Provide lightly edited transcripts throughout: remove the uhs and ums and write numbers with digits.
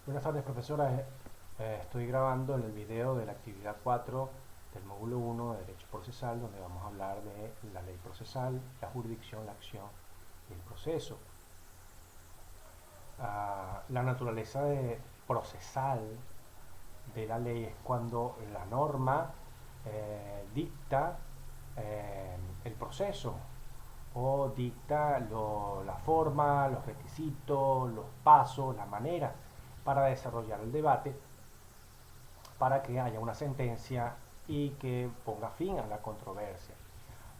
Buenas tardes, profesora. Estoy grabando el video de la actividad 4 del módulo 1 de Derecho Procesal, donde vamos a hablar de la ley procesal, la jurisdicción, la acción y el proceso. La naturaleza procesal de la ley es cuando la norma dicta el proceso o dicta la forma, los requisitos, los pasos, la manera para desarrollar el debate para que haya una sentencia y que ponga fin a la controversia.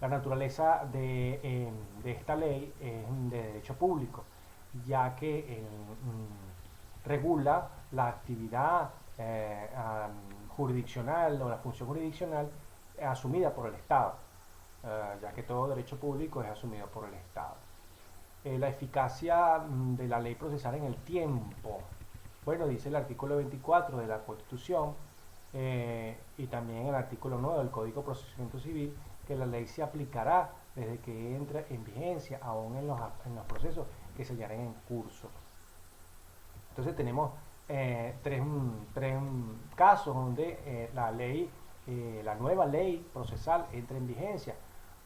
La naturaleza de esta ley es de derecho público, ya que regula la actividad jurisdiccional o la función jurisdiccional asumida por el Estado, ya que todo derecho público es asumido por el Estado. La eficacia de la ley procesal en el tiempo. Bueno, dice el artículo 24 de la Constitución y también el artículo 9 del Código de Procedimiento Civil, que la ley se aplicará desde que entre en vigencia, aún en los procesos que se hallarán en curso. Entonces tenemos tres casos donde la nueva ley procesal entra en vigencia.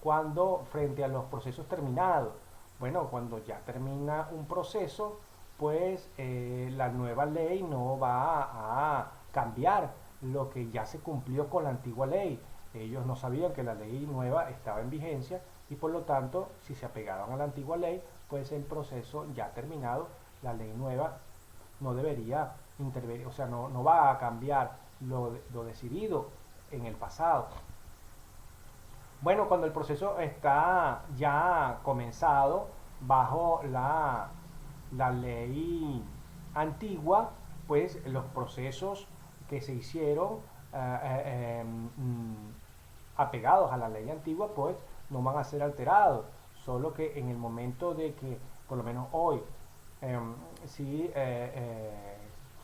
Cuando frente a los procesos terminados, bueno, cuando ya termina un proceso, pues la nueva ley no va a cambiar lo que ya se cumplió con la antigua ley. Ellos no sabían que la ley nueva estaba en vigencia y por lo tanto, si se apegaban a la antigua ley, pues el proceso ya terminado, la ley nueva no debería intervenir, o sea, no va a cambiar lo decidido en el pasado. Bueno, cuando el proceso está ya comenzado bajo la ley antigua, pues los procesos que se hicieron apegados a la ley antigua, pues no van a ser alterados, solo que en el momento de que, por lo menos hoy, si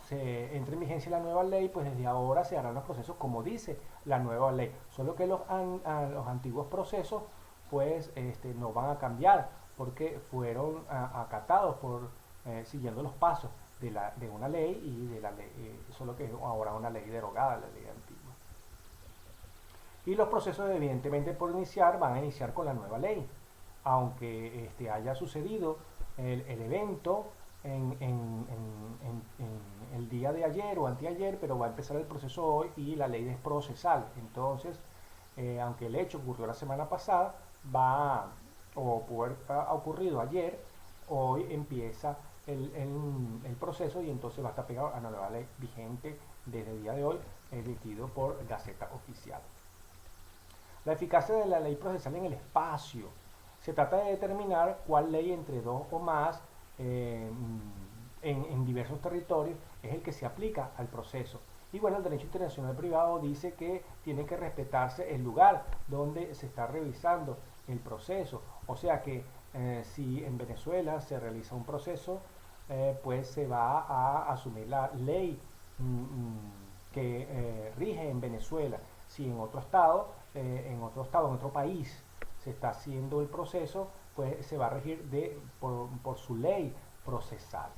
se entre en vigencia la nueva ley, pues desde ahora se harán los procesos como dice la nueva ley, solo que los antiguos procesos pues no van a cambiar porque fueron acatados por siguiendo los pasos de una ley y de la ley, solo que ahora una ley derogada, la ley antigua. Y los procesos evidentemente por iniciar van a iniciar con la nueva ley, aunque haya sucedido el evento en el día de ayer o anteayer, pero va a empezar el proceso hoy y la ley es procesal. Entonces, aunque el hecho ocurrió la semana pasada, o puede haber ocurrido ayer, hoy empieza el proceso y entonces va a estar pegado a la nueva ley vigente desde el día de hoy, emitido por Gaceta Oficial. La eficacia de la ley procesal en el espacio. Se trata de determinar cuál ley entre dos o más en diversos territorios es el que se aplica al proceso. Y bueno, el derecho internacional privado dice que tiene que respetarse el lugar donde se está revisando el proceso. O sea que si en Venezuela se realiza un proceso, pues se va a asumir la ley que rige en Venezuela. Si en otro estado, en otro país, se está haciendo el proceso, pues se va a regir por su ley procesal.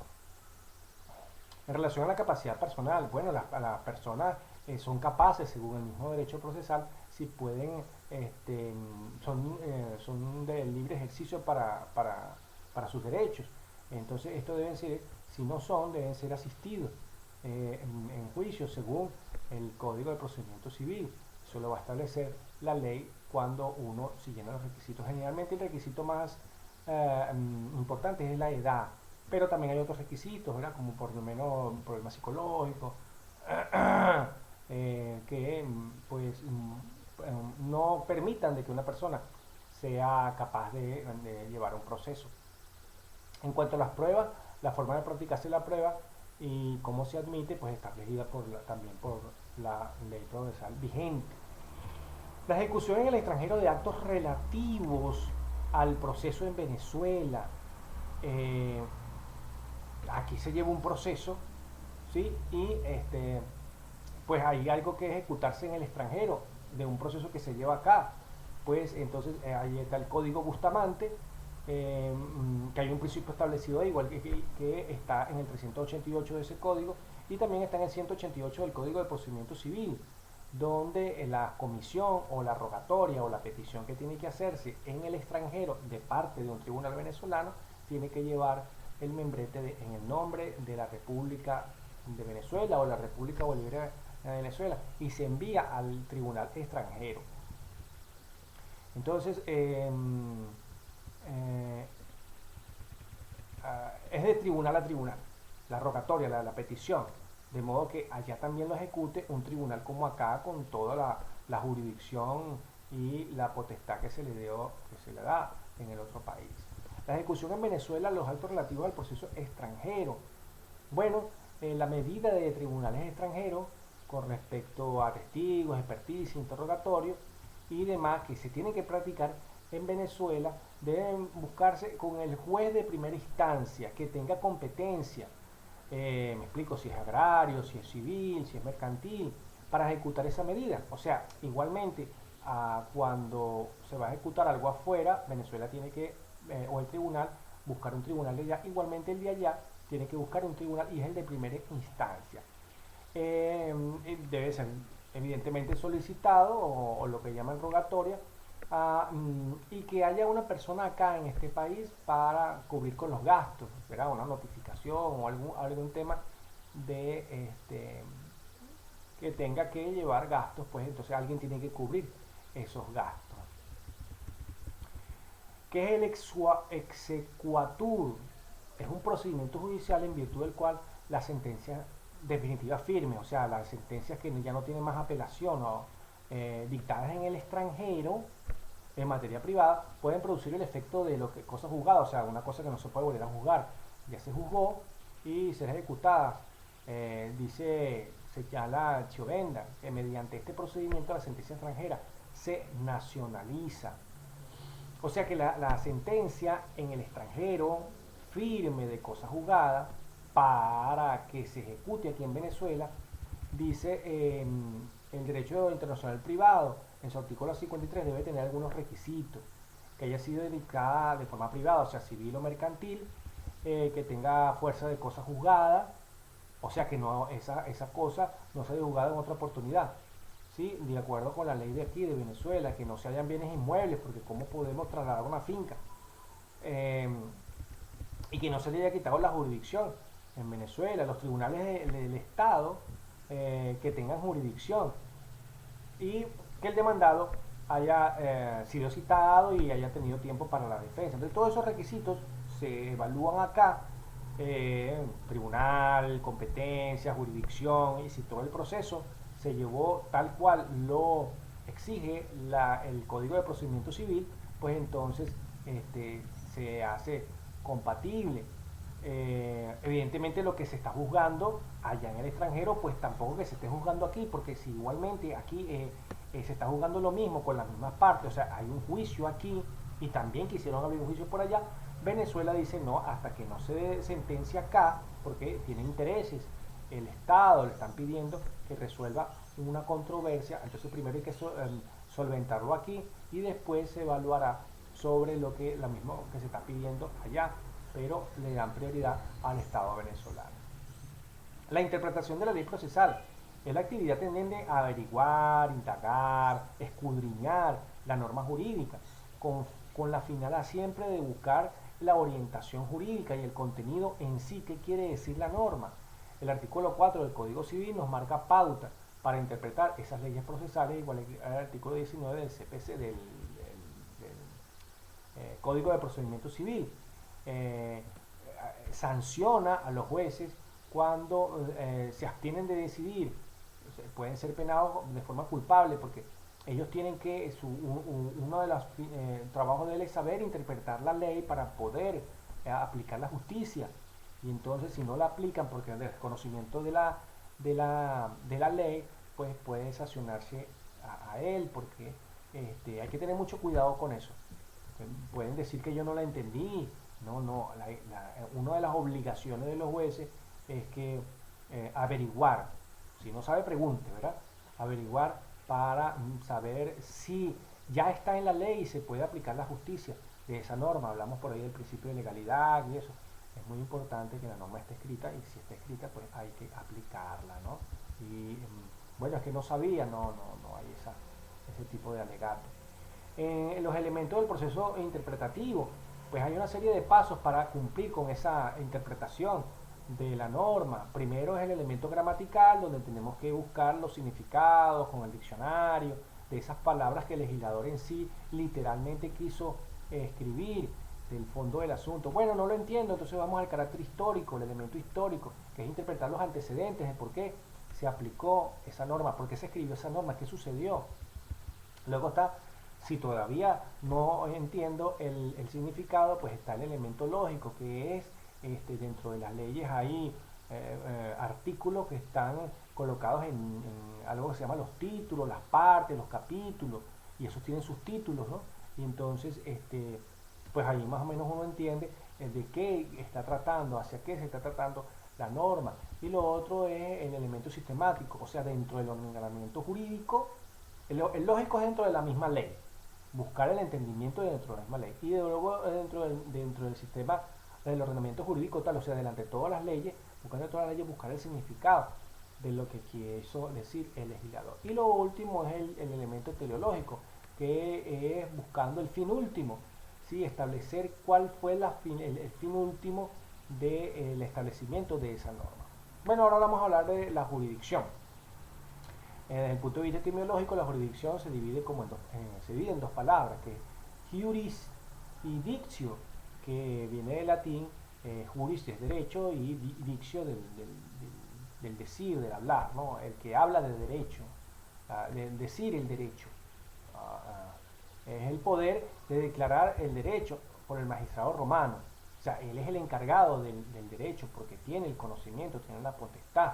En relación a la capacidad personal, bueno, las personas son capaces, según el mismo derecho procesal, si pueden, son de libre ejercicio para sus derechos. Entonces, esto deben ser, si no son, deben ser asistidos en juicio según el Código de Procedimiento Civil. Eso lo va a establecer la ley cuando uno se llena los requisitos. Generalmente el requisito más importante es la edad, pero también hay otros requisitos, ¿verdad? Como por lo menos problemas psicológicos, que pues no permitan de que una persona sea capaz de llevar un proceso. En cuanto a las pruebas, la forma de practicarse la prueba y cómo se admite, pues está regida también por la ley procesal vigente. La ejecución en el extranjero de actos relativos al proceso en Venezuela. Aquí se lleva un proceso, ¿sí? Y pues hay algo que ejecutarse en el extranjero de un proceso que se lleva acá. Pues entonces ahí está el Código Bustamante, que hay un principio establecido igual que está en el 388 de ese código y también está en el 188 del Código de Procedimiento Civil, donde la comisión o la rogatoria o la petición que tiene que hacerse en el extranjero de parte de un tribunal venezolano tiene que llevar el membrete en el nombre de la República de Venezuela o la República Bolivariana de Venezuela y se envía al tribunal extranjero. Entonces, es de tribunal a tribunal, la rogatoria, la petición, de modo que allá también lo ejecute un tribunal como acá con toda la jurisdicción y la potestad que se le da en el otro país. La ejecución en Venezuela, los actos relativos al proceso extranjero. Bueno, la medida de tribunales extranjeros con respecto a testigos, experticia, interrogatorio y demás que se tienen que practicar en Venezuela deben buscarse con el juez de primera instancia que tenga competencia. Me explico, si es agrario, si es civil, si es mercantil, para ejecutar esa medida. O sea, igualmente, cuando se va a ejecutar algo afuera, Venezuela tiene que, o el tribunal, buscar un tribunal de allá. Igualmente el de allá tiene que buscar un tribunal y es el de primera instancia. Debe ser evidentemente solicitado o lo que llaman rogatoria y que haya una persona acá en este país para cubrir con los gastos, ¿verdad? Una notificación o algún tema de que tenga que llevar gastos, pues entonces alguien tiene que cubrir esos gastos. ¿Qué es el exequatur? Es un procedimiento judicial en virtud del cual la sentencia definitiva firme, o sea, las sentencias que ya no tienen más apelación o dictadas en el extranjero en materia privada pueden producir el efecto de lo que cosa juzgada, o sea, una cosa que no se puede volver a juzgar, ya se juzgó y será ejecutada. Señala Chiovenda que mediante este procedimiento la sentencia extranjera se nacionaliza. O sea que la sentencia en el extranjero firme de cosa juzgada para que se ejecute aquí en Venezuela, dice el derecho internacional privado, en su artículo 53 debe tener algunos requisitos, que haya sido dictada de forma privada, o sea, civil o mercantil, que tenga fuerza de cosa juzgada, o sea, que no, esa cosa no se haya juzgado en otra oportunidad, ¿sí? De acuerdo con la ley de aquí, de Venezuela, que no se hayan bienes inmuebles, porque ¿cómo podemos trasladar una finca? Y que no se le haya quitado la jurisdicción. En Venezuela, los tribunales del Estado que tengan jurisdicción y que el demandado haya sido citado y haya tenido tiempo para la defensa. Entonces todos esos requisitos se evalúan acá, tribunal, competencia, jurisdicción, y si todo el proceso se llevó tal cual lo exige el Código de Procedimiento Civil, pues entonces se hace compatible. Evidentemente lo que se está juzgando allá en el extranjero pues tampoco que se esté juzgando aquí, porque si igualmente aquí se está juzgando lo mismo con las mismas partes, o sea, hay un juicio aquí y también quisieron abrir un juicio por allá, Venezuela dice no, hasta que no se dé sentencia acá, porque tiene intereses, el Estado le están pidiendo que resuelva una controversia, entonces primero hay que solventarlo aquí y después se evaluará sobre lo que mismo que se está pidiendo allá, pero le dan prioridad al Estado venezolano. La interpretación de la ley procesal es la actividad tendente a averiguar, indagar, escudriñar la norma jurídica, con la finalidad siempre de buscar la orientación jurídica y el contenido en sí, qué quiere decir la norma. El artículo 4 del Código Civil nos marca pauta para interpretar esas leyes procesales, igual al artículo 19 del CPC, del Código de Procedimiento Civil. Sanciona a los jueces cuando se abstienen de decidir, pueden ser penados de forma culpable porque ellos tienen que, uno de los trabajos de él es saber interpretar la ley para poder aplicar la justicia, y entonces si no la aplican porque el desconocimiento de la ley, pues puede sancionarse a él, porque hay que tener mucho cuidado con eso. Pueden decir que yo no la entendí. Una de las obligaciones de los jueces es que averiguar, si no sabe pregunte, ¿verdad? Averiguar para saber si ya está en la ley y se puede aplicar la justicia, de esa norma. Hablamos por ahí del principio de legalidad y eso. Es muy importante que la norma esté escrita y si está escrita pues hay que aplicarla, ¿no? Y bueno, es que no sabía, no hay ese tipo de alegato. En los elementos del proceso interpretativo, pues hay una serie de pasos para cumplir con esa interpretación de la norma. Primero es el elemento gramatical, donde tenemos que buscar los significados con el diccionario de esas palabras que el legislador en sí literalmente quiso escribir, del fondo del asunto. Bueno, no lo entiendo, entonces vamos al carácter histórico, el elemento histórico, que es interpretar los antecedentes de por qué se aplicó esa norma, por qué se escribió esa norma, qué sucedió. Luego está, si todavía no entiendo el significado, pues está el elemento lógico, que es dentro de las leyes hay artículos que están colocados en algo que se llama los títulos, las partes, los capítulos, y esos tienen sus títulos, ¿no? Y entonces, pues ahí más o menos uno entiende de qué está tratando, hacia qué se está tratando la norma. Y lo otro es el elemento sistemático, o sea, dentro del ordenamiento jurídico, el lógico es dentro de la misma ley, buscar el entendimiento dentro de la misma ley. Y luego dentro del sistema del ordenamiento jurídico tal, o sea, delante de todas las leyes, buscando todas las leyes, buscar el significado de lo que quiso decir el legislador. Y lo último es el elemento teleológico, que es buscando el fin último, ¿sí? Establecer cuál fue el fin último del establecimiento de esa norma. Bueno, ahora vamos a hablar de la jurisdicción. Desde el punto de vista etimológico, la jurisdicción se divide, se divide en dos palabras, que es juris y dictio, que viene del latín, juris es derecho y dictio del decir, del hablar, ¿no? El que habla de derecho, del decir el derecho. Es el poder de declarar el derecho por el magistrado romano. O sea, él es el encargado del derecho porque tiene el conocimiento, tiene la potestad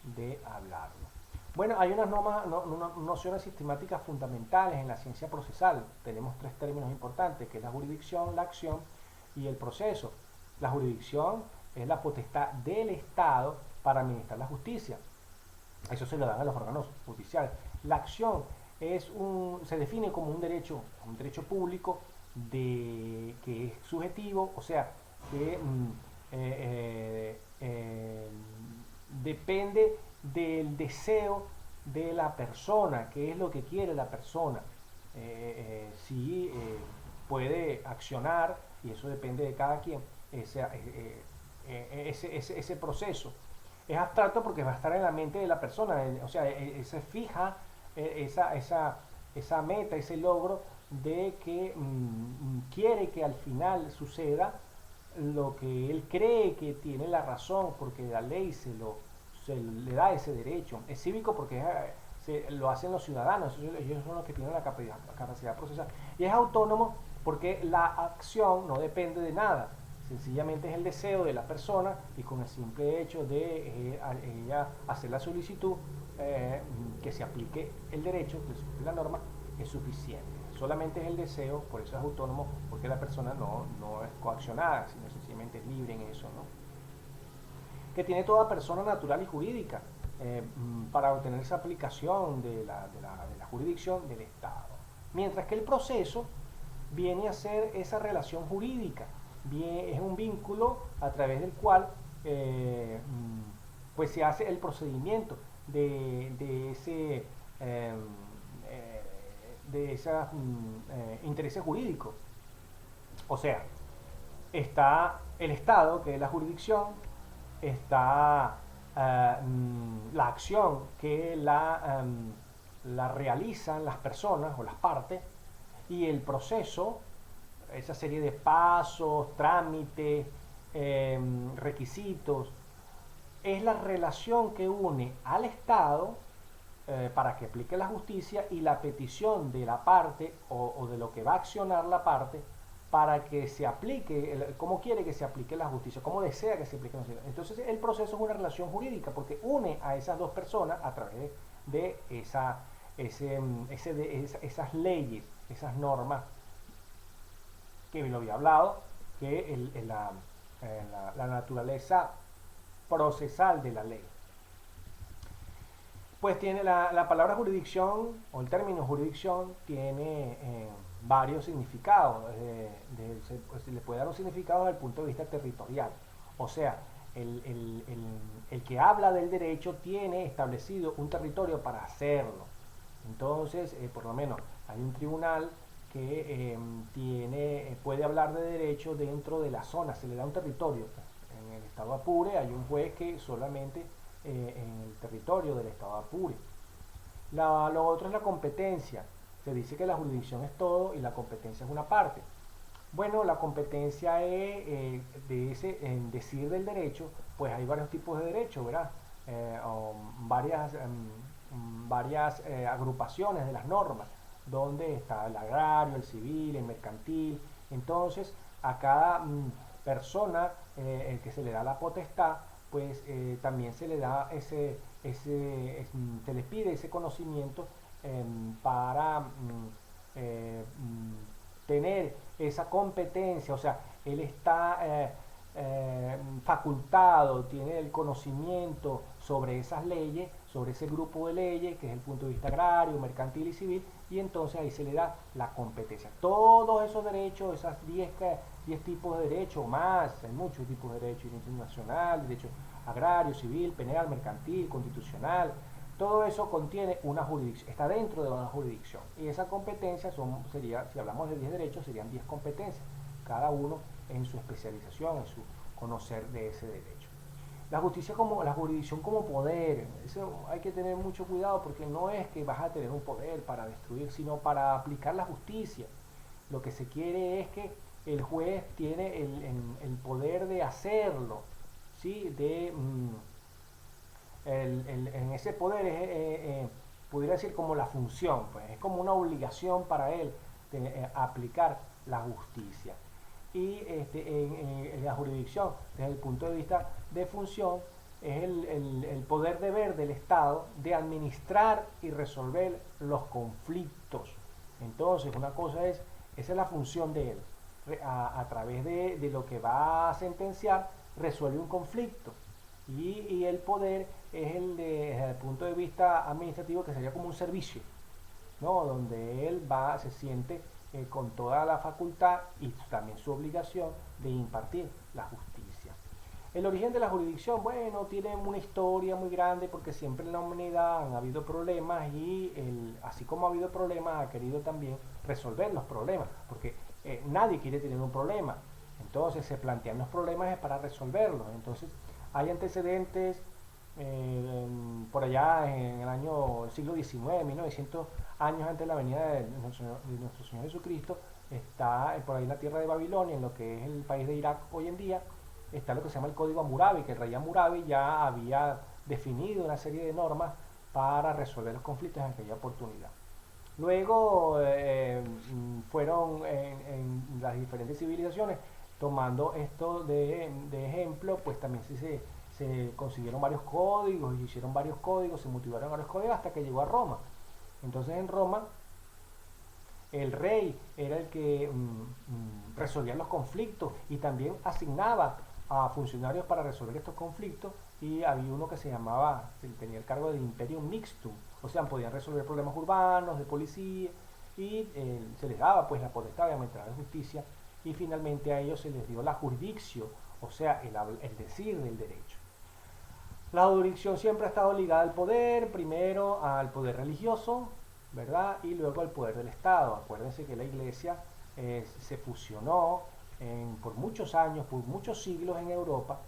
de hablarlo. Bueno, hay unas nociones sistemáticas fundamentales en la ciencia procesal. Tenemos tres términos importantes, que es la jurisdicción, la acción y el proceso. La jurisdicción es la potestad del Estado para administrar la justicia. Eso se lo dan a los órganos judiciales. La acción se define como un derecho público que es subjetivo, o sea, que depende del deseo de la persona, qué es lo que quiere la persona, si puede accionar, y eso depende de cada quien, ese proceso. Es abstracto porque va a estar en la mente de la persona, o sea, se fija esa meta, ese logro de que quiere que al final suceda lo que él cree que tiene la razón, porque la ley se le da ese derecho. Es cívico porque lo hacen los ciudadanos, ellos son los que tienen la capacidad procesal. Y es autónomo porque la acción no depende de nada, sencillamente es el deseo de la persona y con el simple hecho de ella hacer la solicitud que se aplique el derecho, que se aplique la norma, es suficiente. Solamente es el deseo, por eso es autónomo, porque la persona no es coaccionada, sino sencillamente es libre en eso, ¿no? Que tiene toda persona natural y jurídica para obtener esa aplicación de la jurisdicción del Estado. Mientras que el proceso viene a ser esa relación jurídica, es un vínculo a través del cual pues se hace el procedimiento de esos intereses jurídicos. O sea, está el Estado, que es la jurisdicción, está la acción que la realizan las personas o las partes, y el proceso, esa serie de pasos, trámites, requisitos, es la relación que une al Estado para que aplique la justicia y la petición de la parte o de lo que va a accionar la parte para que se aplique, cómo quiere que se aplique la justicia, cómo desea que se aplique la justicia. Entonces el proceso es una relación jurídica porque une a esas dos personas a través de esas leyes, esas normas que me lo había hablado, que la naturaleza procesal de la ley. Pues tiene la palabra jurisdicción o el término jurisdicción tiene varios significados. Se le puede dar un significado desde el punto de vista territorial. O sea, el que habla del derecho tiene establecido un territorio para hacerlo. Entonces, por lo menos, hay un tribunal que puede hablar de derecho dentro de la zona, se le da un territorio. En el estado Apure hay un juez que solamente en el territorio del estado Apure. Lo otro es la competencia. Se dice que la jurisdicción es todo y la competencia es una parte. Bueno, la competencia es en decir del derecho, pues hay varios tipos de derechos, ¿verdad? O varias agrupaciones de las normas, donde está el agrario, el civil, el mercantil. Entonces, a cada persona el que se le da la potestad, pues también se le da se les pide ese conocimiento para tener esa competencia, o sea, él está facultado, tiene el conocimiento sobre esas leyes, sobre ese grupo de leyes, que es el punto de vista agrario, mercantil y civil, y entonces ahí se le da la competencia. Todos esos derechos, esas 10 tipos de derechos, o más, hay muchos tipos de derechos, internacional, derecho agrario, civil, penal, mercantil, constitucional, todo eso contiene una jurisdicción, está dentro de una jurisdicción. Y esa competencia sería, si hablamos de 10 derechos, serían 10 competencias, cada uno en su especialización, en su conocer de ese derecho. La jurisdicción como poder, eso hay que tener mucho cuidado porque no es que vas a tener un poder para destruir, sino para aplicar la justicia. Lo que se quiere es que el juez tiene el poder de hacerlo, ¿sí? En ese poder pudiera decir como la función, pues es como una obligación para él aplicar la justicia. Y en la jurisdicción, desde el punto de vista de función, es el poder deber del Estado de administrar y resolver los conflictos. Entonces, una cosa esa es la función de él. A través de lo que va a sentenciar, resuelve un conflicto. Y el poder es desde el punto de vista administrativo, que sería como un servicio, ¿no? Donde él se siente con toda la facultad y también su obligación de impartir la justicia. El origen de la jurisdicción, bueno, tiene una historia muy grande porque siempre en la humanidad han habido problemas y así como ha habido problemas, ha querido también resolver los problemas, porque nadie quiere tener un problema. Entonces se plantean los problemas para resolverlos. Entonces hay antecedentes por allá en el siglo XIX, 1900 años antes de la venida de nuestro Señor Jesucristo, está por ahí en la tierra de Babilonia, en lo que es el país de Irak hoy en día, está lo que se llama el Código Hammurabi, que el rey Hammurabi ya había definido una serie de normas para resolver los conflictos en aquella oportunidad. Luego fueron en las diferentes civilizaciones tomando esto de ejemplo, pues también se consiguieron varios códigos, y hicieron varios códigos, se motivaron varios códigos hasta que llegó a Roma. Entonces en Roma el rey era el que resolvía los conflictos y también asignaba a funcionarios para resolver estos conflictos, y había uno que tenía el cargo de Imperium Mixtum, o sea, podían resolver problemas urbanos, de policía, y se les daba pues la potestad de administrar la justicia, y finalmente a ellos se les dio la jurisdicción, o sea, el decir del derecho. La jurisdicción siempre ha estado ligada al poder, primero al poder religioso, ¿verdad? Y luego al poder del Estado. Acuérdense que la Iglesia se fusionó por muchos años, por muchos siglos en Europa,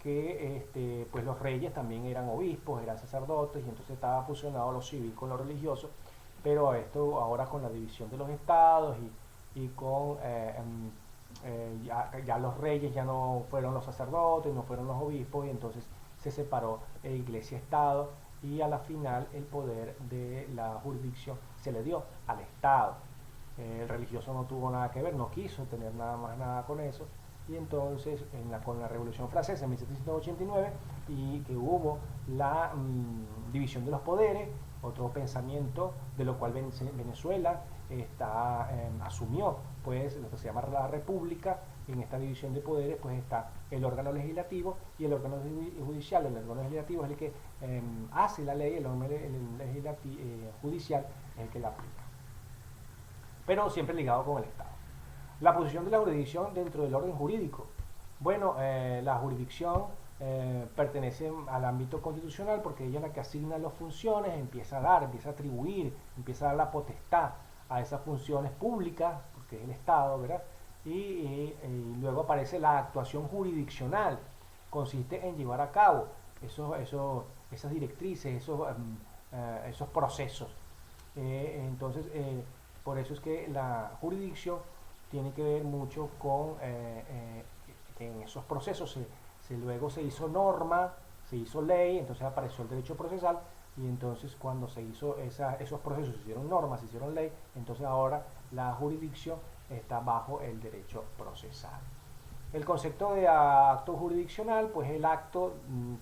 que pues los reyes también eran obispos, eran sacerdotes, y entonces estaba fusionado lo civil con lo religioso, pero esto ahora con la división de los estados y con ya los reyes ya no fueron los sacerdotes, no fueron los obispos, y entonces se separó iglesia-estado, y a la final el poder de la jurisdicción se le dio al Estado. El religioso no tuvo nada que ver, no quiso tener nada con eso, y entonces con la Revolución Francesa en 1789, y que hubo la división de los poderes, otro pensamiento de lo cual Venezuela asumió pues lo que se llama la república. En esta división de poderes pues está el órgano legislativo y el órgano judicial. El órgano legislativo es el que hace la ley, el órgano judicial es el que la aplica. pero siempre ligado con el Estado. La posición de la jurisdicción dentro del orden jurídico. Bueno, la jurisdicción pertenece al ámbito constitucional porque ella es la que asigna las funciones, empieza a atribuir, empieza a dar la potestad a esas funciones públicas, porque es el Estado, ¿verdad? Y luego aparece la actuación jurisdiccional, consiste en llevar a cabo esas directrices, esos procesos. Por eso es que la jurisdicción tiene que ver mucho con que en esos procesos luego se hizo norma, se hizo ley, entonces apareció el derecho procesal, y entonces cuando se hizo esos procesos, se hicieron normas, se hicieron ley, entonces ahora la jurisdicción está bajo el derecho procesal. El concepto de acto jurisdiccional, pues el acto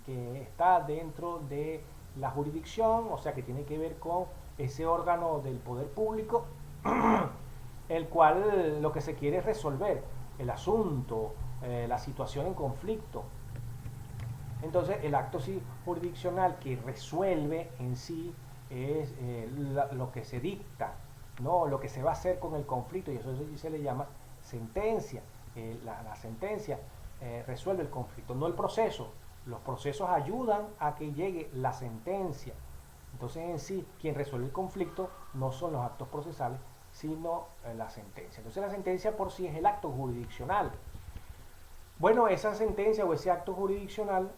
que está dentro de la jurisdicción, o sea que tiene que ver con ese órgano del poder público, el cual lo que se quiere es resolver el asunto, la situación en conflicto. Entonces el acto sí jurisdiccional que resuelve en sí es lo que se dicta, ¿no? Lo que se va a hacer con el conflicto, y eso se le llama sentencia. La sentencia resuelve el conflicto, no el proceso. Los procesos ayudan a que llegue la sentencia. Entonces en sí quien resuelve el conflicto no son los actos procesales, sino la sentencia. Entonces la sentencia por sí es el acto jurisdiccional. Bueno, esa sentencia o ese acto jurisdiccional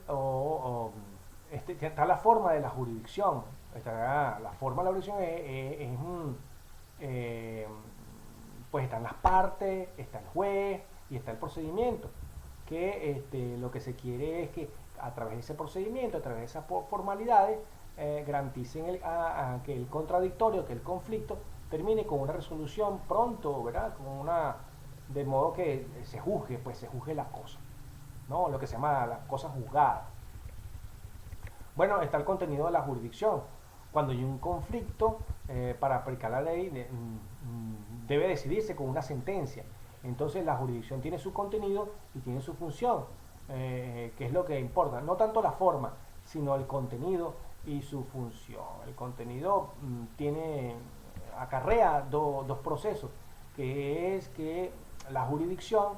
está la forma de la jurisdicción. La forma de la jurisdicción pues están las partes, está el juez y está el procedimiento. Que lo que se quiere es que a través de ese procedimiento, a través de esas formalidades, garanticen que el contradictorio, que el conflicto termine con una resolución pronto, ¿verdad? De modo que se juzgue la cosa, ¿no? Lo que se llama la cosa juzgada. Bueno, está el contenido de la jurisdicción. Cuando hay un conflicto, para aplicar la ley debe decidirse con una sentencia. Entonces la jurisdicción tiene su contenido y tiene su función, que es lo que importa. No tanto la forma, sino el contenido y su función. El contenido acarrea dos procesos, que es que la jurisdicción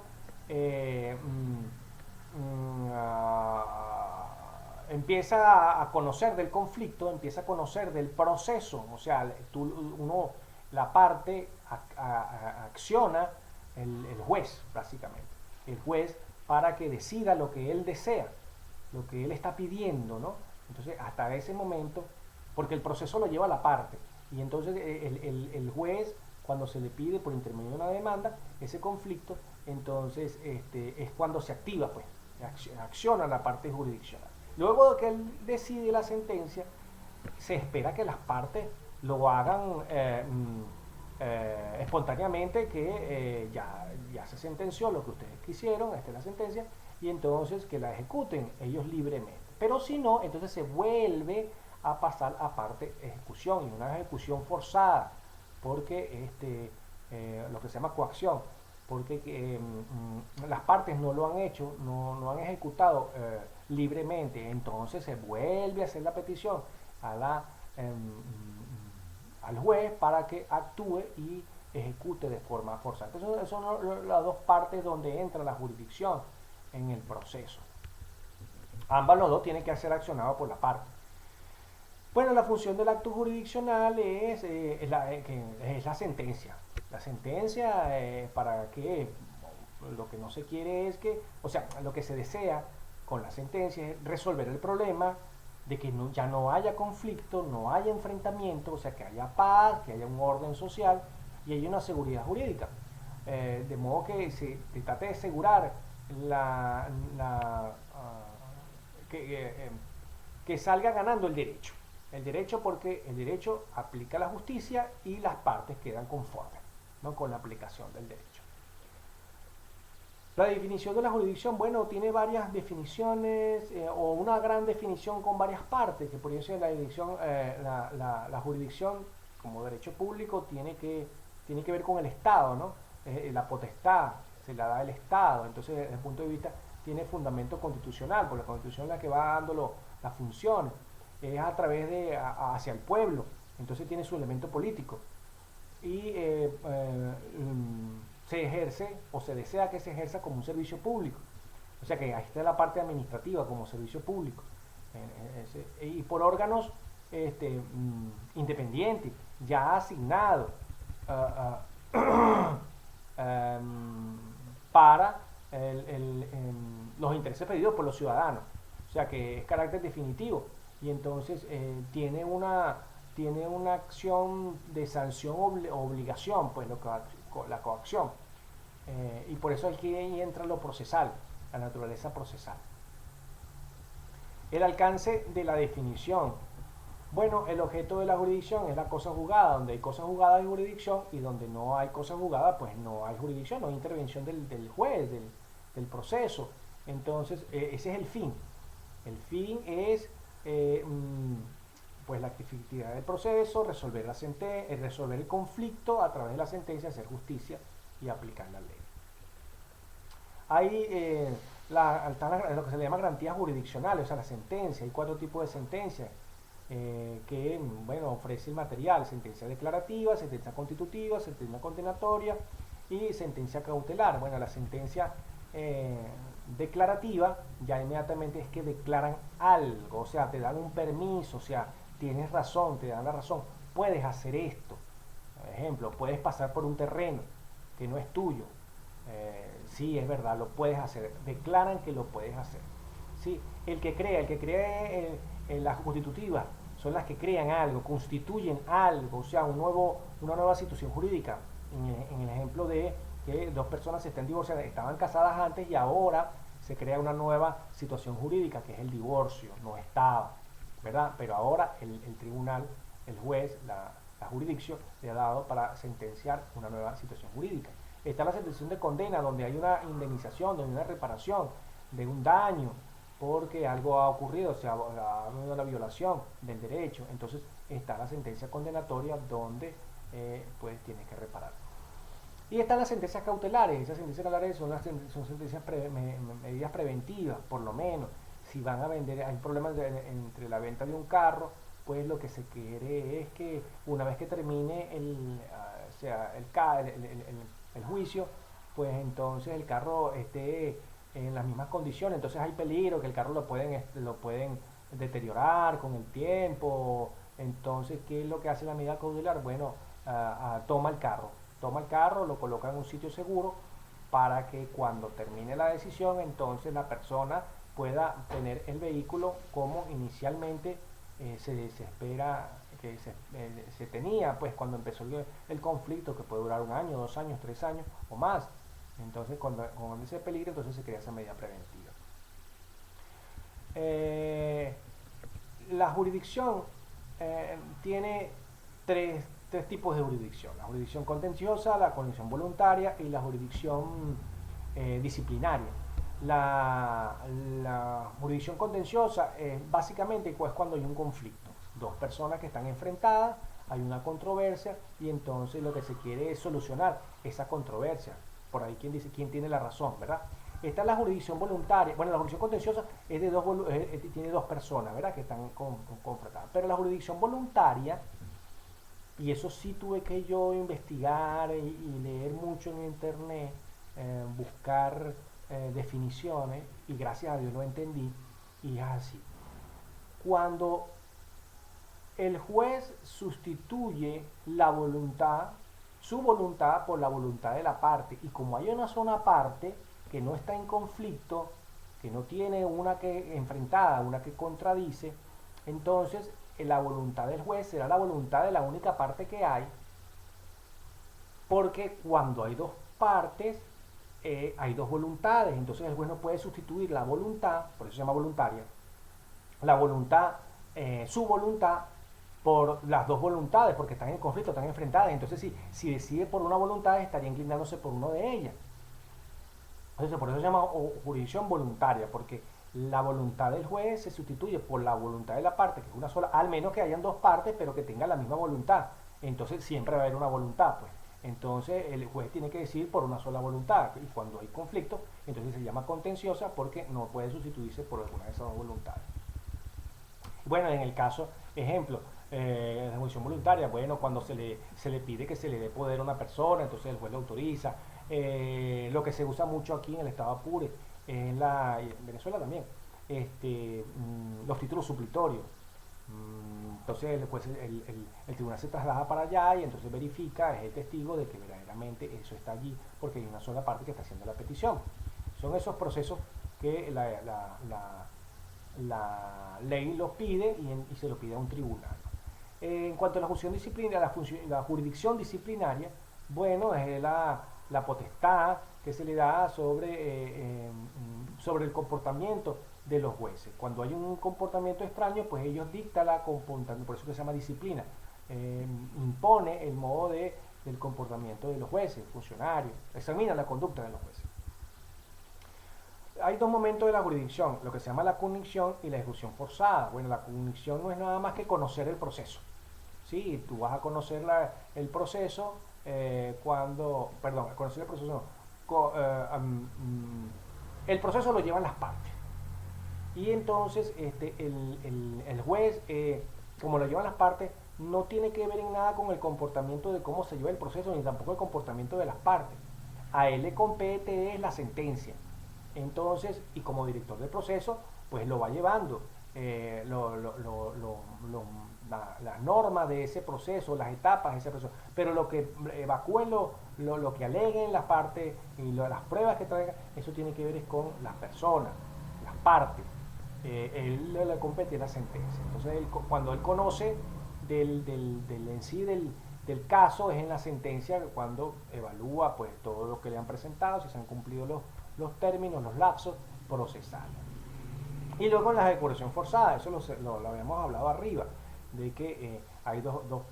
empieza a conocer del conflicto, empieza a conocer del proceso, o sea, la parte acciona el juez, básicamente, el juez para que decida lo que él desea, lo que él está pidiendo, ¿no? Entonces, hasta ese momento, porque el proceso lo lleva a la parte, y entonces el juez, cuando se le pide por intermedio de una demanda, ese conflicto, entonces es cuando se activa, pues, acciona la parte jurisdiccional. Luego de que él decide la sentencia, se espera que las partes lo hagan espontáneamente, que ya se sentenció lo que ustedes quisieron, esta es la sentencia, y entonces que la ejecuten ellos libremente. Pero si no, entonces se vuelve a pasar a parte ejecución, y una ejecución forzada, porque lo que se llama coacción, porque las partes no lo han hecho, no han ejecutado libremente, entonces se vuelve a hacer la petición al juez para que actúe y ejecute de forma forzada. Entonces esas son las dos partes donde entra la jurisdicción en el proceso. Ambas los dos tienen que ser accionados por la parte. Bueno, la función del acto jurisdiccional es la sentencia. La sentencia para que lo que no se quiere es que, o sea, lo que se desea con la sentencia es resolver el problema de que ya no haya conflicto, no haya enfrentamiento, o sea, que haya paz, que haya un orden social y haya una seguridad jurídica. De modo que se trate de asegurar que salga ganando el derecho. El derecho, porque el derecho aplica la justicia y las partes quedan conformes, ¿no?, con la aplicación del derecho. La definición de la jurisdicción, bueno, tiene varias definiciones o una gran definición con varias partes, que por eso la jurisdicción como derecho público tiene que ver con el Estado, ¿no? La potestad se la da el Estado, entonces desde el punto de vista tiene fundamento constitucional, porque la Constitución es la que va dando las funciones, es a través hacia el pueblo, entonces tiene su elemento político. se ejerce o se desea que se ejerza como un servicio público. O sea que ahí está la parte administrativa como servicio público. Y por órganos independientes, ya asignados para los intereses pedidos por los ciudadanos. O sea que es carácter definitivo y entonces tiene una acción de sanción obligación, pues la coacción. Y por eso aquí entra lo procesal, la naturaleza procesal. El alcance de la definición. Bueno, el objeto de la jurisdicción es la cosa juzgada. Donde hay cosa juzgada hay jurisdicción, y donde no hay cosa juzgada pues no hay jurisdicción, no hay intervención del juez, del proceso. Entonces ese es el fin. El fin es pues la actividad del proceso, resolver el conflicto a través de la sentencia, hacer justicia y aplicar la ley. Hay lo que se le llama garantías jurisdiccionales, o sea, la sentencia. Hay 4 tipos de sentencias que ofrece el material: sentencia declarativa, sentencia constitutiva, sentencia condenatoria y sentencia cautelar. Bueno, la sentencia declarativa ya inmediatamente es que declaran algo, o sea, te dan un permiso, o sea, tienes razón, te dan la razón, puedes hacer esto. Por ejemplo, puedes pasar por un terreno que no es tuyo. Sí, es verdad, lo puedes hacer, declaran que lo puedes hacer. ¿Sí? El que crea las constitutivas son las que crean algo, constituyen algo, o sea, una nueva situación jurídica. En el ejemplo de que 2 personas se estén divorciando, estaban casadas antes y ahora se crea una nueva situación jurídica que es el divorcio, no estaba, ¿verdad? Pero ahora el tribunal, el juez, la jurisdicción le ha dado para sentenciar una nueva situación jurídica. Está la sentencia de condena, donde hay una indemnización, donde hay una reparación de un daño porque algo ha ocurrido, o sea, ha habido una violación del derecho. Entonces está la sentencia condenatoria, donde pues tienes que reparar. Y están las sentencias cautelares. Esas sentencias cautelares son sentencias medidas preventivas, por lo menos. Si van a vender, hay problemas entre la venta de un carro, pues lo que se quiere es que una vez que termine el juicio, pues entonces el carro esté en las mismas condiciones. Entonces hay peligro que el carro lo pueden deteriorar con el tiempo. Entonces, ¿qué es lo que hace la medida cautelar? Bueno, toma el carro, lo coloca en un sitio seguro para que cuando termine la decisión, entonces la persona pueda tener el vehículo como inicialmente se espera que se tenía, pues cuando empezó el conflicto, que puede durar 1 año, 2 años, 3 años o más. Entonces, cuando ese peligro, entonces se crea esa medida preventiva. La jurisdicción tiene tres tipos de jurisdicción: la jurisdicción contenciosa, la jurisdicción voluntaria y la jurisdicción disciplinaria. La jurisdicción contenciosa es básicamente pues cuando hay un conflicto, 2 personas que están enfrentadas, hay una controversia y entonces lo que se quiere es solucionar esa controversia. Por ahí quien dice quién tiene la razón, ¿verdad? Esta es la jurisdicción voluntaria. Bueno, la jurisdicción contenciosa tiene 2 personas, ¿verdad?, que están confrontadas. Pero la jurisdicción voluntaria, y eso sí tuve que yo investigar y leer mucho en internet, buscar definiciones, y gracias a Dios lo entendí, y es así. Cuando el juez sustituye su voluntad por la voluntad de la parte, y como hay una sola parte que no está en conflicto, que no tiene una que enfrentada, una que contradice, entonces la voluntad del juez será la voluntad de la única parte que hay, porque cuando hay 2 partes, hay 2 voluntades. Entonces el juez no puede sustituir la voluntad, por eso se llama voluntaria, la voluntad, su voluntad, por las 2 voluntades, porque están en conflicto, están enfrentadas. Entonces si decide por una voluntad, estaría inclinándose por una de ellas. Entonces por eso se llama jurisdicción voluntaria, porque la voluntad del juez se sustituye por la voluntad de la parte, que es una sola, al menos que hayan 2 partes, pero que tengan la misma voluntad. Entonces siempre va a haber una voluntad, pues. Entonces el juez tiene que decidir por una sola voluntad, y cuando hay conflicto, entonces se llama contenciosa, porque no puede sustituirse por alguna de esas 2 voluntades. Bueno, en el caso, ejemplo, La jurisdicción voluntaria, bueno, cuando se le pide que se le dé poder a una persona, entonces el juez lo autoriza. Lo que se usa mucho aquí en el estado Apure, y en Venezuela también, los títulos suplitorios. Entonces el tribunal se traslada para allá y entonces verifica, es el testigo de que verdaderamente eso está allí, porque hay una sola parte que está haciendo la petición. Son esos procesos que la ley los pide y se lo pide a un tribunal. En cuanto a la jurisdicción disciplinaria, la jurisdicción disciplinaria, bueno, es la potestad que se le da sobre el comportamiento de los jueces. Cuando hay un comportamiento extraño, pues ellos dictan la comportamiento, por eso que se llama disciplina. Impone el modo del comportamiento de los jueces, funcionarios, examina la conducta de los jueces. Hay dos momentos de la jurisdicción, lo que se llama la cognición y la ejecución forzada. Bueno, la cognición no es nada más que conocer el proceso. ¿Sí? Tú vas a conocer el proceso conocer el proceso no, el proceso lo llevan las partes. Y entonces el juez, como lo llevan las partes, no tiene que ver en nada con el comportamiento de cómo se lleva el proceso, ni tampoco el comportamiento de las partes. A él le compete es la sentencia. Entonces, y como director del proceso, pues lo va llevando. La norma de ese proceso, las etapas de ese proceso, pero lo que evacúen, lo que aleguen las partes y las pruebas que traigan, eso tiene que ver es con las personas, las partes. Él le compete la sentencia. Entonces, cuando él conoce en sí del caso, es en la sentencia cuando evalúa pues todo lo que le han presentado, si se han cumplido los términos, los lapsos procesales. Y luego en la ejecución forzada, eso lo habíamos hablado arriba, de que hay dos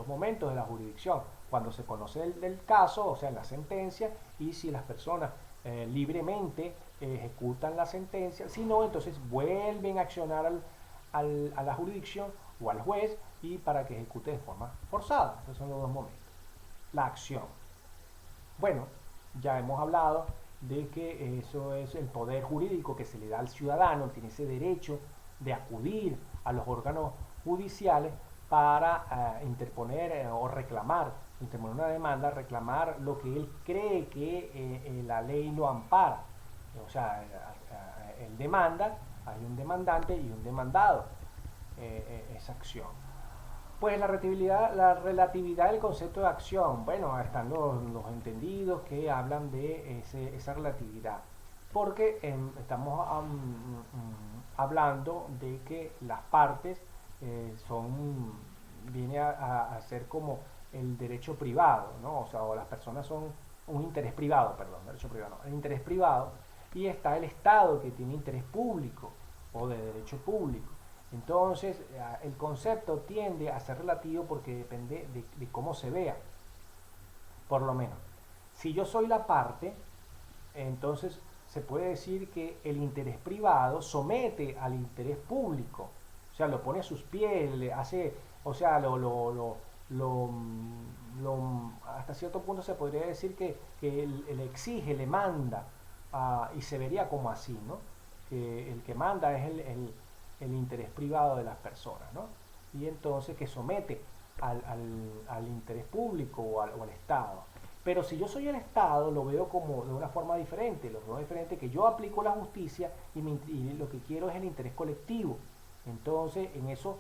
momentos de la jurisdicción, cuando se conoce del caso, o sea, en la sentencia, y si las personas libremente ejecutan la sentencia, si no, entonces vuelven a accionar a la jurisdicción o al juez y para que ejecute de forma forzada. Esos son los dos momentos. La acción. Bueno, ya hemos hablado de que eso es el poder jurídico que se le da al ciudadano, tiene ese derecho de acudir a los órganos judiciales para interponer o interponer una demanda, reclamar lo que él cree que la ley lo ampara. O sea, él demanda, hay un demandante y un demandado, esa acción. Pues la relatividad del concepto de acción. Bueno, están los entendidos que hablan de esa relatividad. Porque estamos hablando de que las partes viene a ser como el derecho privado, ¿no? O sea, o las personas son un interés privado, perdón, derecho privado, no, el interés privado, y está el Estado que tiene interés público o de derecho público. Entonces, el concepto tiende a ser relativo porque depende de cómo se vea. Por lo menos, si yo soy la parte, entonces se puede decir que el interés privado somete al interés público. O sea, lo pone a sus pies, le hace, o sea, hasta cierto punto se podría decir que él exige, le manda, y se vería como así, ¿no? Que el que manda es el interés privado de las personas, ¿no? Y entonces que somete al interés público o al Estado. Pero si yo soy el Estado, lo veo como de una forma diferente, lo veo diferente que yo aplico la justicia y lo que quiero es el interés colectivo. Entonces, en eso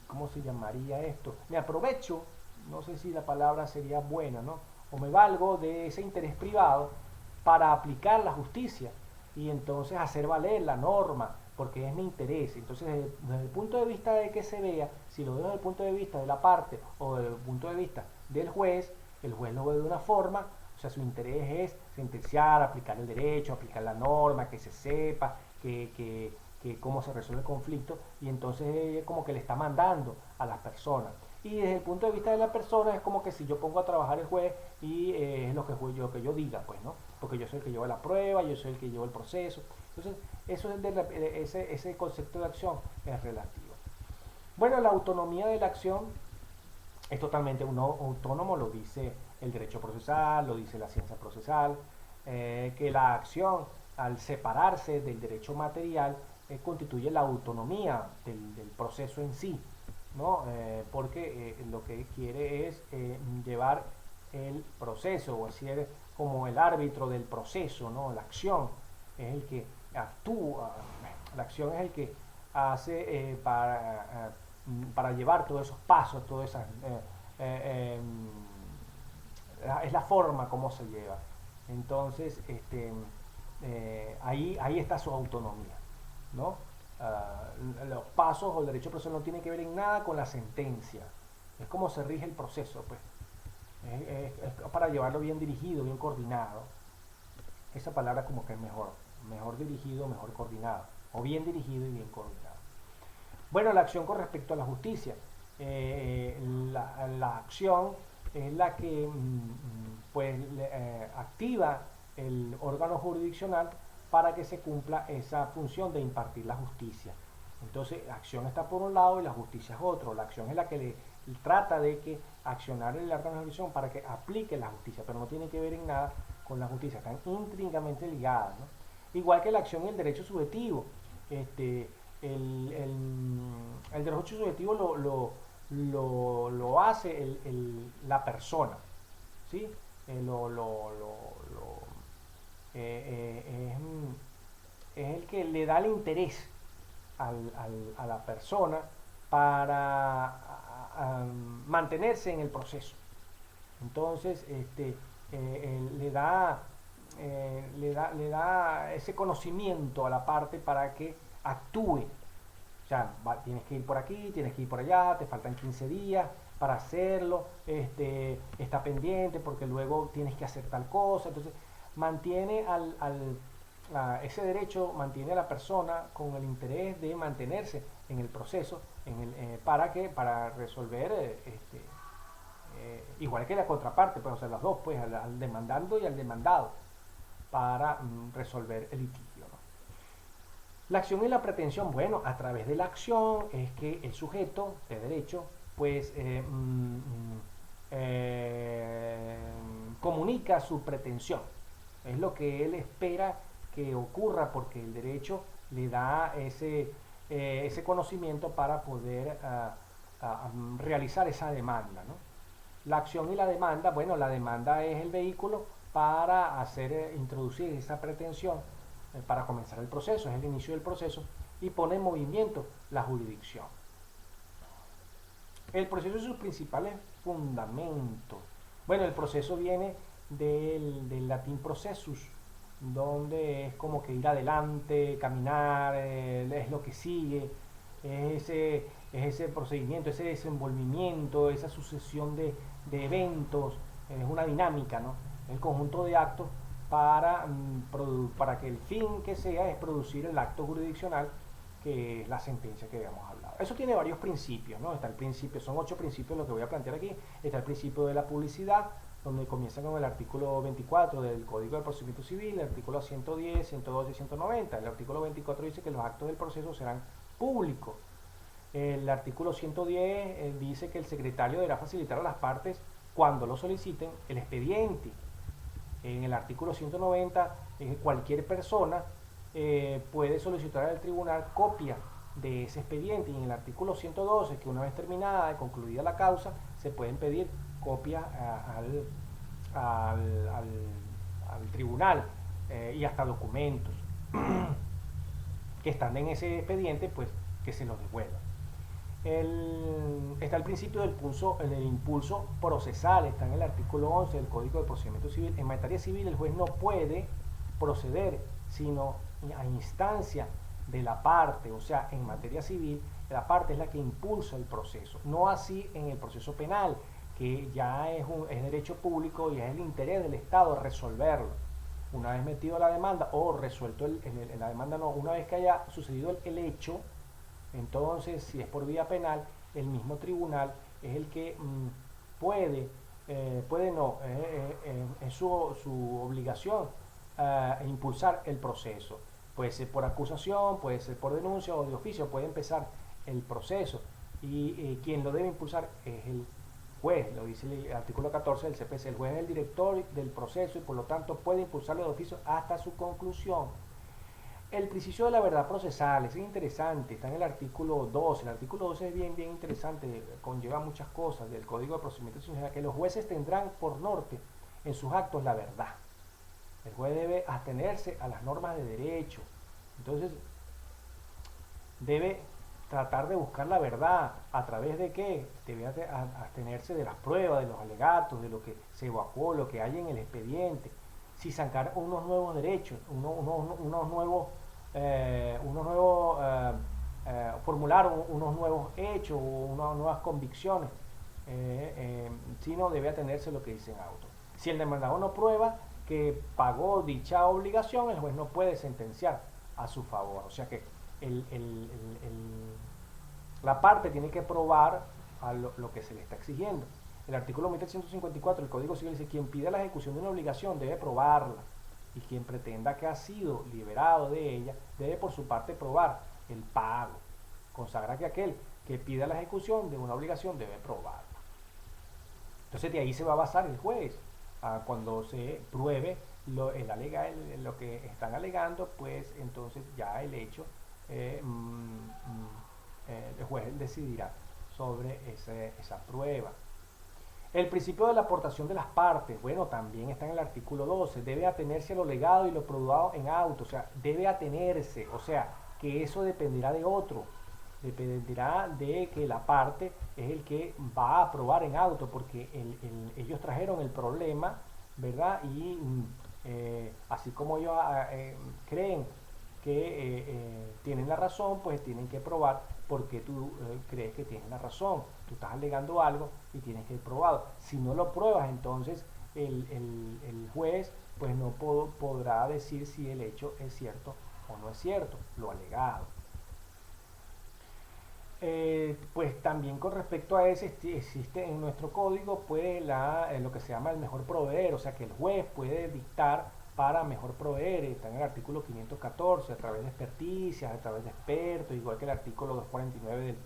¿cómo se llamaría esto? Me aprovecho, no sé si la palabra sería buena, ¿no? O me valgo de ese interés privado para aplicar la justicia y entonces hacer valer la norma, porque es mi interés. Entonces, desde el punto de vista de que se vea, si lo veo desde el punto de vista de la parte o desde el punto de vista del juez, el juez lo ve de una forma, o sea, su interés es sentenciar, aplicar el derecho, aplicar la norma, que se sepa, que cómo se resuelve el conflicto, y entonces como que le está mandando a las personas. Y desde el punto de vista de la persona es como que si yo pongo a trabajar el juez y es lo que yo diga, pues, ¿no? Porque yo soy el que lleva la prueba, yo soy el que lleva el proceso. Entonces, eso es ese concepto de acción es relativo. Bueno, la autonomía de la acción es totalmente autónomo, lo dice el derecho procesal, lo dice la ciencia procesal, que la acción, al separarse del derecho material, constituye la autonomía del proceso en sí, ¿no? Porque lo que quiere es llevar el proceso, o ser como el árbitro del proceso, ¿no? La acción es el que actúa, la acción es el que hace para llevar todos esos pasos, todas esas... es la forma como se lleva. Entonces, ahí está su autonomía, ¿no? Los pasos o el derecho procesal no tiene que ver en nada con la sentencia. Es como se rige el proceso, pues. Es para llevarlo bien dirigido, bien coordinado. Esa palabra como que es mejor. Mejor dirigido, mejor coordinado. O bien dirigido y bien coordinado. Bueno, la acción con respecto a la justicia. La acción es la que pues activa el órgano jurisdiccional para que se cumpla esa función de impartir la justicia. Entonces, la acción está por un lado y la justicia es otro. La acción es la que le trata de que accionar el órgano de jurisdicción para que aplique la justicia, pero no tiene que ver en nada con la justicia, están intrínsecamente ligadas, ¿no? Igual que la acción y el derecho subjetivo. El derecho subjetivo lo hace la persona, ¿sí? Es el que le da el interés a la persona para mantenerse en el proceso. Entonces, le da ese conocimiento a la parte para que actúe. O sea, tienes que ir por aquí, tienes que ir por allá, te faltan 15 días para hacerlo, está pendiente porque luego tienes que hacer tal cosa. Entonces, mantiene ese derecho, mantiene a la persona con el interés de mantenerse en el proceso, para resolver, igual que la contraparte, pues, o sea, los dos, pues, al demandando y al demandado, para resolver el litigio, ¿no? La acción y la pretensión, bueno, a través de la acción es que el sujeto de derecho, pues, comunica su pretensión. Es lo que él espera que ocurra porque el derecho le da ese conocimiento para poder realizar esa demanda, ¿no? La acción y la demanda, bueno, la demanda es el vehículo para introducir esa pretensión, para comenzar el proceso, es el inicio del proceso y pone en movimiento la jurisdicción. El proceso y sus principales fundamentos. Bueno, el proceso viene del latín processus, donde es como que ir adelante, caminar, es lo que sigue, es ese procedimiento, ese desenvolvimiento, esa sucesión de eventos, es una dinámica, ¿no? El conjunto de actos para que el fin que sea es producir el acto jurisdiccional, que es la sentencia que habíamos hablado. Eso tiene varios principios, ¿no? Está el principio, son 8 principios lo que voy a plantear aquí. Está el principio de la publicidad, donde comienza con el artículo 24 del Código de Procedimiento Civil, el artículo 110, 112 y 190. El artículo 24 dice que los actos del proceso serán públicos. El artículo 110 dice que el secretario deberá facilitar a las partes, cuando lo soliciten, el expediente. En el artículo 190, cualquier persona puede solicitar al tribunal copia de ese expediente, y en el artículo 112, que una vez terminada y concluida la causa, se pueden pedir copias al tribunal, y hasta documentos que están en ese expediente, pues que se los devuelvan. Está el principio del impulso procesal, está en el artículo 11 del Código de Procedimiento Civil. En materia civil el juez no puede proceder sino a instancia de la parte, o sea, en materia civil la parte es la que impulsa el proceso, no así en el proceso penal, que ya es derecho público y es el interés del Estado resolverlo. Una vez metido la demanda o resuelto la demanda, no, una vez que haya sucedido el hecho, entonces, si es por vía penal, el mismo tribunal es el que puede no, es su obligación impulsar el proceso. Puede ser por acusación, puede ser por denuncia o de oficio, puede empezar el proceso. Y quien lo debe impulsar es el juez, lo dice el artículo 14 del CPC. El juez es el director del proceso y por lo tanto puede impulsarlo de oficio hasta su conclusión. El principio de la verdad procesal es interesante, está en el artículo 12. El artículo 12 es bien interesante, conlleva muchas cosas del Código de Procedimiento Institucional, que los jueces tendrán por norte en sus actos la verdad. El juez debe atenerse a las normas de derecho. Entonces, debe tratar de buscar la verdad. ¿A través de qué? Debe abstenerse de las pruebas, de los alegatos, de lo que se evacuó, lo que hay en el expediente. Si sacar unos nuevos derechos, formular unos nuevos hechos, unas nuevas convicciones, sino debe atenerse a lo que dice en auto. Si el demandado no prueba que pagó dicha obligación, el juez no puede sentenciar a su favor. O sea que el, el, el, la parte tiene que probar a lo que se le está exigiendo. El artículo 1354 del Código Civil dice: quien pida la ejecución de una obligación debe probarla, y quien pretenda que ha sido liberado de ella debe por su parte probar el pago. Consagra que aquel que pida la ejecución de una obligación debe probarla. Entonces de ahí se va a basar el juez. Cuando se pruebe lo que están alegando, pues entonces ya el hecho, el juez decidirá sobre esa prueba. El principio de la aportación de las partes, bueno, también está en el artículo 12. Debe atenerse a lo legado y lo probado en auto. O sea, debe atenerse. O sea, que eso dependerá de otro. Dependerá de que la parte es el que va a probar en auto, porque ellos trajeron el problema, ¿verdad? Y así como ellos creen que tienen la razón, pues tienen que probar porque tú crees que tienes la razón. Tú estás alegando algo y tienes que ir probado. Si no lo pruebas, entonces el juez pues no podrá decir si el hecho es cierto o no es cierto, lo alegado. Pues también con respecto a ese existe en nuestro código pues lo que se llama el mejor proveer, o sea que el juez puede dictar para mejor proveer. Está en el artículo 514 a través de experticias, a través de expertos, igual que el artículo 249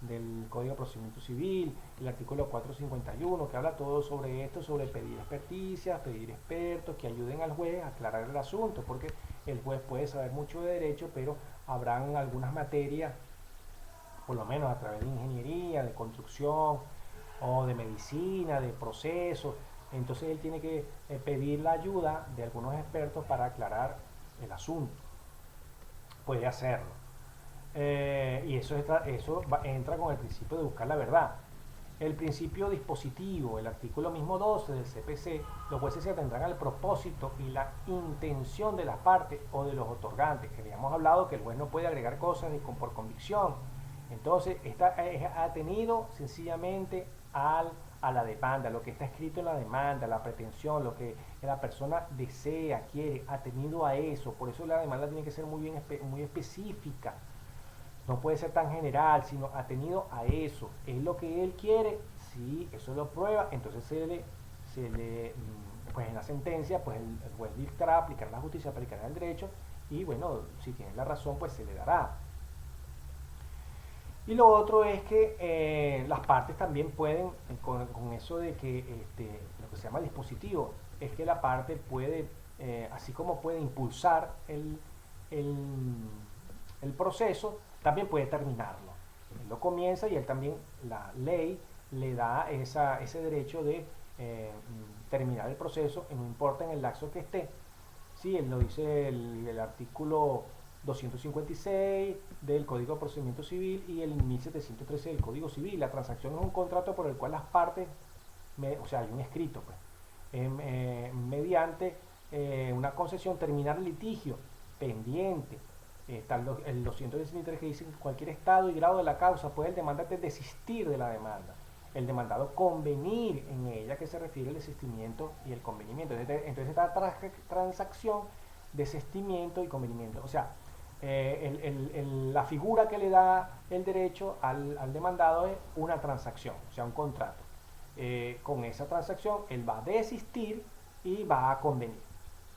del Código de Procedimiento Civil, el artículo 451 que habla todo sobre esto, sobre pedir experticias, pedir expertos que ayuden al juez a aclarar el asunto, porque el juez puede saber mucho de derecho, pero habrán algunas materias, por lo menos a través de ingeniería, de construcción o de medicina, de procesos. Entonces él tiene que pedir la ayuda de algunos expertos para aclarar el asunto. Puede hacerlo. Y eso entra con el principio de buscar la verdad. El principio dispositivo, el artículo mismo 12 del CPC, los jueces se atendrán al propósito y la intención de las partes o de los otorgantes, que habíamos hablado que el juez no puede agregar cosas ni por convicción. Entonces, está atenido sencillamente a la demanda, lo que está escrito en la demanda, la pretensión, lo que la persona desea, quiere, atenido a eso. Por eso la demanda tiene que ser muy específica. No puede ser tan general, sino atenido a eso. Es lo que él quiere. Si eso lo prueba, entonces pues en la sentencia, pues el juez dictará, aplicará la justicia, aplicará el derecho, y bueno, si tiene la razón, pues se le dará. Y lo otro es que las partes también pueden, con eso de que lo que se llama dispositivo, es que la parte puede, así como puede impulsar el, el proceso, también puede terminarlo. Él lo comienza y él también, la ley le da ese derecho de terminar el proceso, no importa en el lapso que esté. Sí, él lo dice el artículo 256 del Código de Procedimiento Civil y el 1713 del Código Civil. La transacción es un contrato por el cual las partes, o sea, hay un escrito, pues, mediante una concesión, terminar el litigio pendiente. Está el 213 que dice que cualquier estado y grado de la causa puede el demandante desistir de la demanda, el demandado convenir en ella, que se refiere al desistimiento y el convenimiento. Entonces esta transacción, desistimiento y convenimiento, o sea, la figura que le da el derecho al demandado es una transacción, o sea, un contrato. Con esa transacción él va a desistir y va a convenir.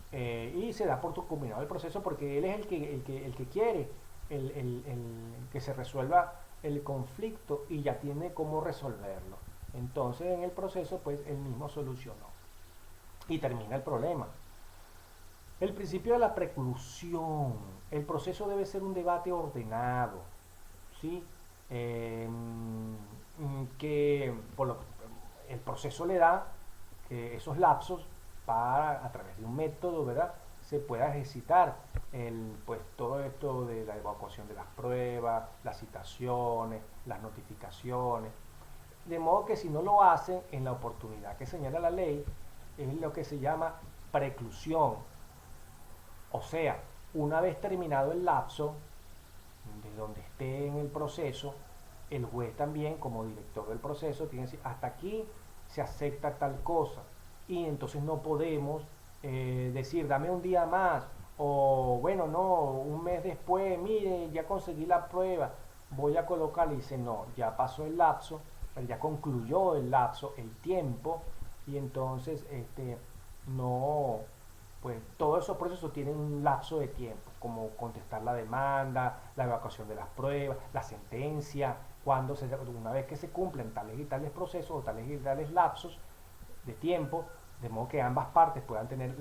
Y se da por culminado el proceso, porque él es el que quiere que se resuelva el conflicto y ya tiene cómo resolverlo. Entonces en el proceso pues él mismo solucionó y termina el problema. El principio de la preclusión. El proceso debe ser un debate ordenado, ¿sí? Eh, que el proceso le da que esos lapsos para, a través de un método, ¿verdad? Se pueda ejercitar pues, todo esto de la evacuación de las pruebas, las citaciones, las notificaciones. De modo que si no lo hacen en la oportunidad que señala la ley, es lo que se llama preclusión. O sea, una vez terminado el lapso, de donde esté en el proceso, el juez también, como director del proceso, tiene que decir, hasta aquí se acepta tal cosa. Y entonces no podemos decir, dame un día más, o bueno, no, un mes después, mire, ya conseguí la prueba, voy a colocarle, y dice, no, ya pasó el lapso, ya concluyó el lapso, el tiempo, y entonces no, pues todos esos procesos tienen un lapso de tiempo, como contestar la demanda, la evacuación de las pruebas, la sentencia, una vez que se cumplen tales y tales procesos o tales y tales lapsos de tiempo, de modo que ambas partes puedan tener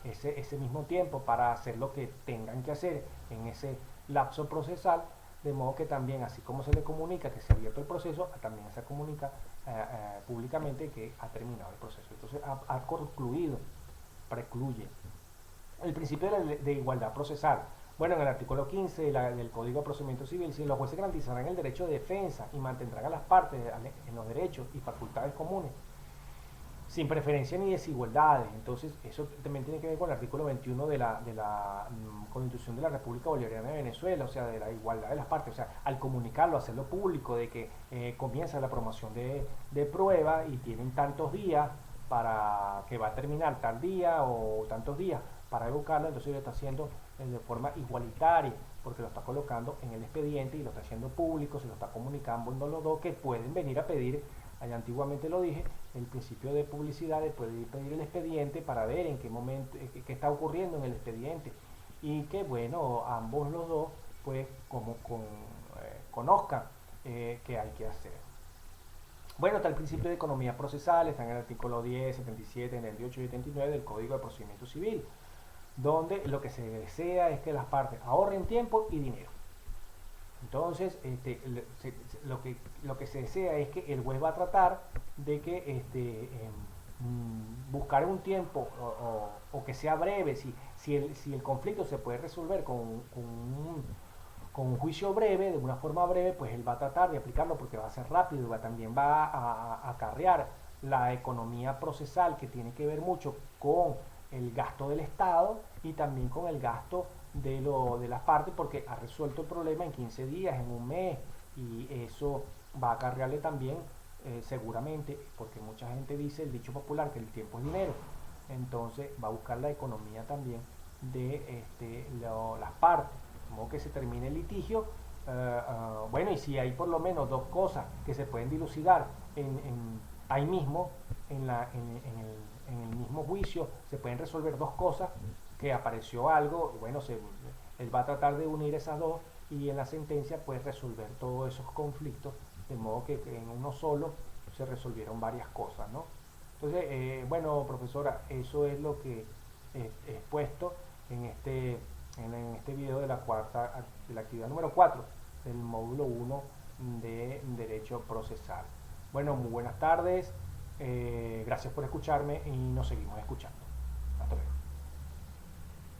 ese mismo tiempo para hacer lo que tengan que hacer en ese lapso procesal, de modo que también, así como se le comunica que se ha abierto el proceso, también se comunica públicamente que ha terminado el proceso. Entonces ha concluido, precluye. El principio de igualdad procesal. Bueno, en el artículo 15 del Código de Procedimiento Civil, si los jueces garantizarán el derecho de defensa y mantendrán a las partes en los derechos y facultades comunes, sin preferencia ni desigualdades. Entonces, eso también tiene que ver con el artículo 21 de la Constitución de la República Bolivariana de Venezuela, o sea, de la igualdad de las partes. O sea, al comunicarlo, hacerlo público, de que comienza la promoción de prueba y tienen tantos días para que va a terminar tal día o tantos días para evocarlo, entonces lo está haciendo de forma igualitaria, porque lo está colocando en el expediente y lo está haciendo público, se lo está comunicando a los dos que pueden venir a pedir. Allá antiguamente lo dije, el principio de publicidad de poder pedir el expediente para ver en qué momento, qué está ocurriendo en el expediente y que bueno, ambos los dos pues conozcan qué hay que hacer. Bueno, está el principio de economía procesal, está en el artículo 10, 77, 78 y 79 del Código de Procedimiento Civil, donde lo que se desea es que las partes ahorren tiempo y dinero. Entonces, lo que se desea es que el juez va a tratar de que buscar un tiempo o que sea breve, si el conflicto se puede resolver con un juicio breve, de una forma breve, pues él va a tratar de aplicarlo porque va a ser rápido, también va a acarrear la economía procesal que tiene que ver mucho con el gasto del Estado y también con el gasto de las partes porque ha resuelto el problema en 15 días, en un mes y eso va a acarrearle también seguramente, porque mucha gente dice el dicho popular que el tiempo es dinero, entonces va a buscar la economía también de las partes, de modo que se termine el litigio. Bueno, y si hay por lo menos dos cosas que se pueden dilucidar ahí mismo, en el mismo juicio, se pueden resolver dos cosas, que apareció algo, bueno, él va a tratar de unir esas dos y en la sentencia puede resolver todos esos conflictos, de modo que en uno solo se resolvieron varias cosas, ¿no? Entonces, bueno, profesora, eso es lo que he expuesto en este video de de la actividad número 4 del módulo 1 de Derecho Procesal. Bueno, muy buenas tardes, gracias por escucharme y nos seguimos escuchando.